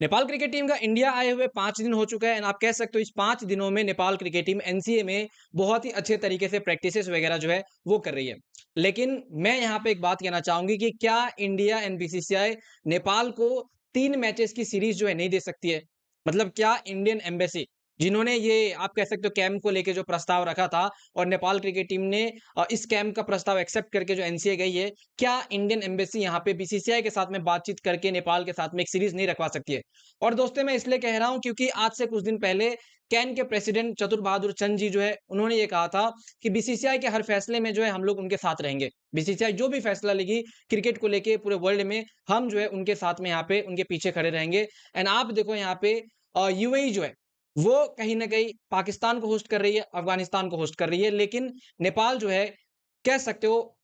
Nepal cricket team का India आए हुए 5 दिन हो चुका है एंड आप कह सकते हो इस 5 दिनों में नेपाल क्रिकेट टीम एनसीए में बहुत ही अच्छे तरीके से प्रैक्टिसेस वगैरह जो है वो कर रही है। लेकिन मैं यहाँ पे एक बात कहना चाहूंगी कि क्या इंडिया एंड बीसीसीआई नेपाल को 3 मैचेस की सीरीज जो है नहीं दे सकती है? मतलब क्या इंडियन एम्बेसी जिन्होंने ये आप कह सकते हो कैंप को लेके जो प्रस्ताव रखा था और नेपाल क्रिकेट टीम ने इस कैंप का प्रस्ताव एक्सेप्ट करके जो एनसीए गई है, क्या इंडियन एम्बेसी यहाँ पे बीसीसीआई के साथ में बातचीत करके नेपाल के साथ में एक सीरीज नहीं रखवा सकती है? और दोस्तों मैं इसलिए कह रहा हूं क्योंकि आज से कुछ दिन पहले कैन के प्रेसिडेंट चतुर बहादुर चंद जी जो है उन्होंने ये कहा था कि बीसीसीआई के हर फैसले में जो है हम लोग उनके साथ रहेंगे। बीसीसीआई जो भी फैसला लेगी क्रिकेट को लेके पूरे वर्ल्ड में, हम जो है उनके साथ में यहाँ पे उनके पीछे खड़े रहेंगे। एंड आप देखो यहाँ पे यूएई जो है वो कहीं ना कहीं पाकिस्तान को होस्ट कर रही है, अफगानिस्तान को होस्ट कर रही है, लेकिन नेपाल जो है कह सकते हो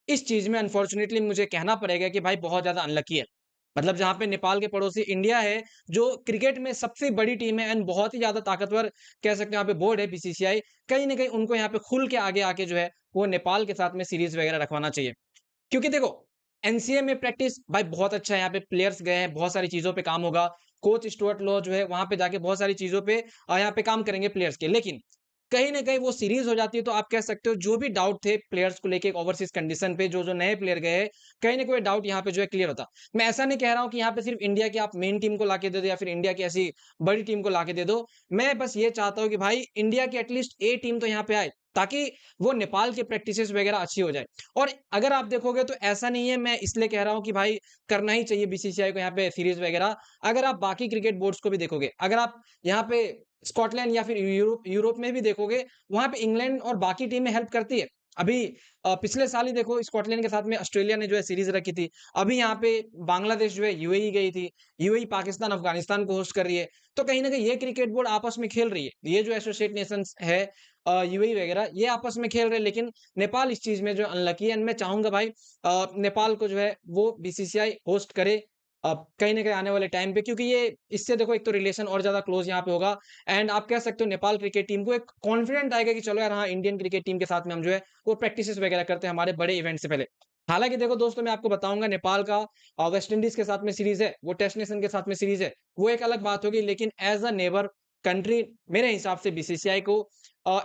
इस चीज में अनफॉर्चुनेटली मुझे कहना पड़ेगा कि भाई बहुत ज्यादा अनलकी है। मतलब जहां पे नेपाल के पड़ोसी इंडिया है जो क्रिकेट में सबसे बड़ी टीम है एंड बहुत ही ज्यादा ताकतवर कह सकते हैं यहाँ पे बोर्ड है बीसीसीआई, कहीं ना कहीं उनको यहाँ पे खुल के आगे आके जो है वो नेपाल के साथ में सीरीज वगैरह रखवाना चाहिए। क्योंकि देखो एनसीए में प्रैक्टिस भाई बहुत अच्छा है, यहाँ पे प्लेयर्स गए हैं, बहुत सारी चीजों पे काम होगा। कोच स्टुअर्ट लॉ जो है वहां पे जाके बहुत सारी चीजों पे यहाँ पे काम करेंगे प्लेयर्स के, लेकिन कहीं न कहीं वो सीरीज़ हो जाती है तो आप कह सकते हो जो भी डाउट थे प्लेयर्स को लेके एक ओवरसीज़ कंडीशन पे जो नए प्लेयर गए हैं, कहीं न कोई डाउट यहाँ पे जो है क्लियर होता। मैं ऐसा नहीं कह रहा हूँ कि यहाँ पे सिर्फ़ इंडिया की आप मेन टीम को लाके दे दो या फिर इंडिया की ऐसी बड़ी टीम को लाके दे दो। मैं बस ये चाहता हूँ कि भाई इंडिया की एटलीस्ट ए टीम तो यहाँ पे आए, ताकि वो नेपाल की प्रैक्टिसेज़ वगैरह अच्छी हो जाए। और अगर आप देखोगे तो ऐसा नहीं है, मैं इसलिए कह रहा हूँ कि भाई करना ही चाहिए बीसीसीआई को यहाँ पे सीरीज़ वगैरह। अगर आप बाकी क्रिकेट बोर्ड्स को भी देखोगे, अगर आप यहाँ पे स्कॉटलैंड या फिर यूरोप यूरोप में भी देखोगे, वहाँ पे इंग्लैंड और बाकी टीमें हेल्प करती है। अभी पिछले साल ही देखो स्कॉटलैंड के साथ में ऑस्ट्रेलिया ने जो है सीरीज़ रखी थी। अभी यहाँ पे बांग्लादेश जो है यूएई गई थी। यूएई पाकिस्तान, अफ़गानिस्तान को होस्ट कर रही है। तो कहीं न कहीं ये क्रिकेट बोर्ड आपस में खेल रही है। ये जो एसोसिएट नेशंस है यूएई वगैरह ये आपस में खेल रहे हैं, लेकिन नेपाल इस चीज़ में जो अनलकी है एंड मैं चाहूँगा भाई नेपाल को जो है वो बीसीसीआई होस्ट करे कहीं न कहीं आने वाले टाइम पे, क्योंकि ये इससे देखो एक तो रिलेशन और ज़्यादा क्लोज़ यहाँ पे होगा एंड आप कह सकते हो नेपाल क्रिकेट टीम को एक कॉन्फिडेंट आएगा कि चलो यार हाँ, इंडियन क्रिकेट टीम के साथ में हम जो है वो प्रैक्टिसेस वगैरह करते हैं हमारे बड़े इवेंट से पहले। हालाँकि देखो दोस्तों मैं आपको बताऊँगा नेपाल का वेस्ट इंडीज़ के साथ में सीरीज़ है, वो टेस्ट नेशन के साथ में सीरीज़ है, वो एक अलग बात होगी, लेकिन एज़ अ नेबर कंट्री मेरे हिसाब से बीसीसीआई को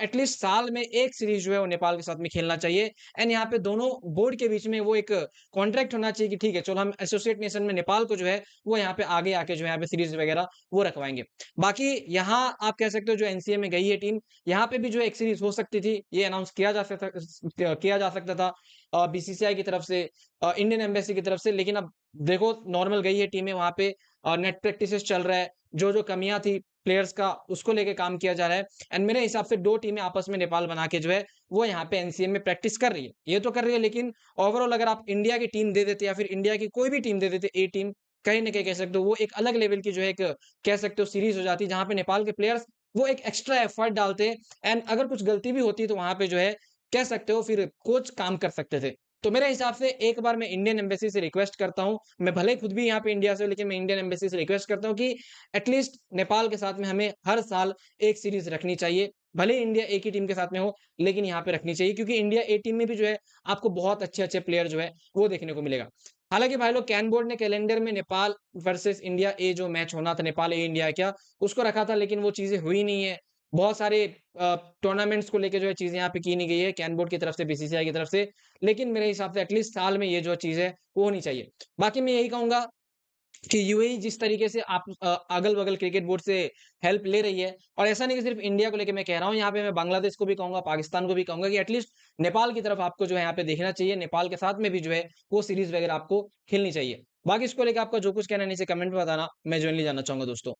एटलीस्ट साल में 1 सीरीज़ जो है वो नेपाल के साथ में खेलना चाहिए एंड यहाँ पे दोनों बोर्ड के बीच में वो एक कॉन्ट्रैक्ट होना चाहिए कि ठीक है चलो हम एसोसिएट नेशन में नेपाल को जो है वो यहाँ पे आगे आके जो है यहाँ पे सीरीज़ वगैरह वो रखवाएँगे। बाकी यहाँ आप कह सकते हो जो एनसीए में गई है टीम, यहाँ पे भी जो एक सीरीज़ हो सकती थी, ये अनाउंस किया जा सकता था बीसीसीआई की तरफ से इंडियन एम्बेसी की तरफ से, लेकिन अब देखो नॉर्मल गई है टीमें वहाँ पे नेट प्रैक्टिसेस चल रहा है, जो कमियाँ थी प्लेयर्स का उसको लेके काम किया जा रहा है एंड मेरे हिसाब से 2 टीमें आपस में नेपाल बना के जो है वो यहाँ पे एनसीए में प्रैक्टिस कर रही है। ये तो कर रही है, लेकिन ओवरऑल अगर आप इंडिया की टीम दे देते या फिर इंडिया की कोई भी टीम दे देते ए टीम, कहीं न कहीं कह सकते हो वो एक अलग लेवल की जो है एक कह सकते हो सीरीज़ हो जाती जहाँ पे नेपाल के प्लेयर्स वो एक एक्स्ट्रा एफर्ट डालते एंड अगर कुछ गलती भी होती तो वहाँ पे जो है कह सकते हो फिर कोच काम कर सकते थे। तो मेरे हिसाब से एक बार मैं इंडियन एम्बेसी से रिक्वेस्ट करता हूँ, मैं भले ही खुद भी यहाँ पे इंडिया से हूँ, लेकिन मैं इंडियन एम्बेसी से रिक्वेस्ट करता हूँ कि एटलीस्ट नेपाल के साथ में हमें हर साल एक सीरीज़ रखनी चाहिए। भले ही इंडिया एक ही टीम के साथ में हो, लेकिन यहाँ पे रखनी चाहिए क्योंकि इंडिया ए टीम में भी जो है आपको बहुत अच्छे-अच्छे प्लेयर जो है वो देखने को मिलेगा। हालाँकि भाई लोग कैन बोर्ड ने कैलेंडर में नेपाल वर्सेस इंडिया ए जो मैच होना था, नेपाल ए इंडिया क्या, उसको रखा था, लेकिन वो चीज़ें हुई नहीं है। बहुत सारे टूर्नामेंट्स को लेके जो है चीज़ें यहाँ पे की नहीं गई है कैन बोर्ड की तरफ से, बीसीसीआई की तरफ से। लेकिन मेरे हिसाब से एटलीस्ट साल में ये जो चीज़ है वो होनी चाहिए। बाकी मैं यही कहूँगा कि यूएई जिस तरीके से आप अगल-बगल क्रिकेट बोर्ड से हेल्प ले रही है, और ऐसा नहीं कि सिर्फ इंडिया को लेके मैं कह रहा हूँ, यहाँ पे मैं बांग्लादेश को भी कहूँगा, पाकिस्तान को भी कहूँगा कि एटलीस्ट नेपाल की तरफ आपको जो है यहाँ पे देखना चाहिए। नेपाल के साथ में भी जो है वो सीरीज़ वगैरह आपको खेलनी चाहिए। बाकी इसको लेके आपका जो कुछ कहना है नीचे कमेंट में बताना, मैं जेनुइनली जानना चाहूँगा दोस्तों।